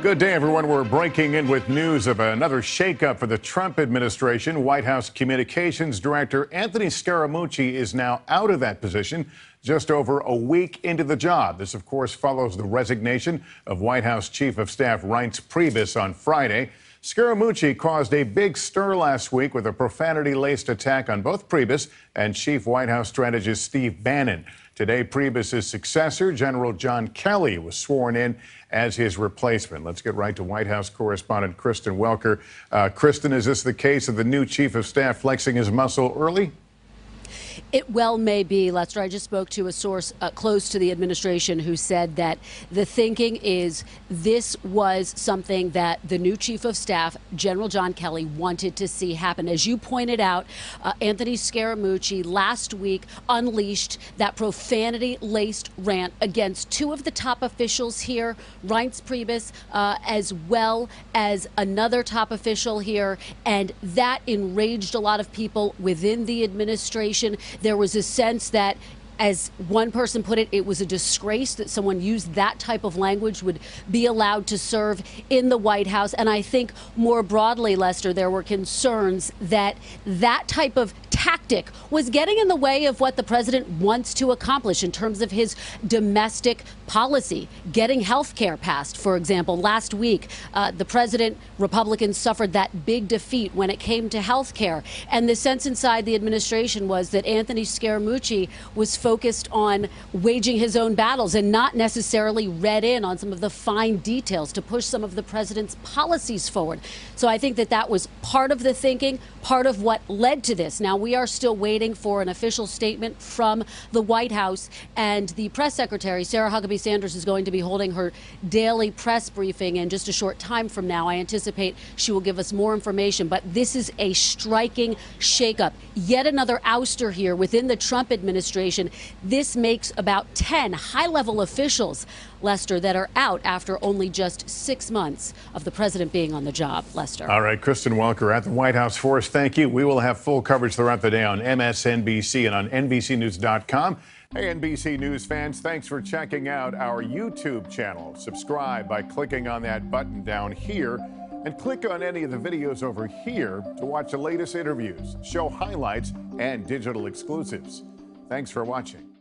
Good day, everyone. We're breaking in with news of another shakeup for the Trump administration. White House Communications Director Anthony Scaramucci is now out of that position just over a week into the job. This, of course, follows the resignation of White House Chief of Staff Reince Priebus on Friday. Scaramucci caused a big stir last week with a profanity-laced attack on both Priebus and Chief White House strategist Steve Bannon. Today, Priebus' successor, General John Kelly, was sworn in as his replacement. Let's get right to White House correspondent Kristen Welker. Kristen, is this the case of the new Chief of Staff flexing his muscle early? It well may be, Lester. I just spoke to a source close to the administration who said that the thinking is this was something that the new chief of staff, General John Kelly, wanted to see happen. As you pointed out, Anthony Scaramucci last week unleashed that profanity-laced rant against two of the top officials here, Reince Priebus, as well as another top official here, and that enraged a lot of people within the administration. There was a sense that, as one person put it, it was a disgrace that someone used that type of language would be allowed to serve in the White House. And I think more broadly, Lester, there were concerns that that type of tactic was getting in the way of what the president wants to accomplish in terms of his domestic policy, getting health care passed. For example, last week, the president, Republicans suffered that big defeat when it came to health care. And the sense inside the administration was that Anthony Scaramucci was focused on waging his own battles and not necessarily read in on some of the fine details to push some of the president's policies forward. So I think that that was part of the thinking, part of what led to this. Now, we are still waiting for an official statement from the White House, and the press secretary, Sarah Huckabee Sanders, is going to be holding her daily press briefing in just a short time from now. I anticipate she will give us more information, but this is a striking shakeup. Yet another ouster here within the Trump administration. This makes about 10 high-level officials, Lester, that are out after only just 6 months of the president being on the job. Lester. All right, Kristen Welker at the White House for us. Thank you. We will have full coverage throughout the day on MSNBC and on NBCNews.com. Hey, NBC News fans, thanks for checking out our YouTube channel. Subscribe by clicking on that button down here and click on any of the videos over here to watch the latest interviews, show highlights, and digital exclusives. Thanks for watching.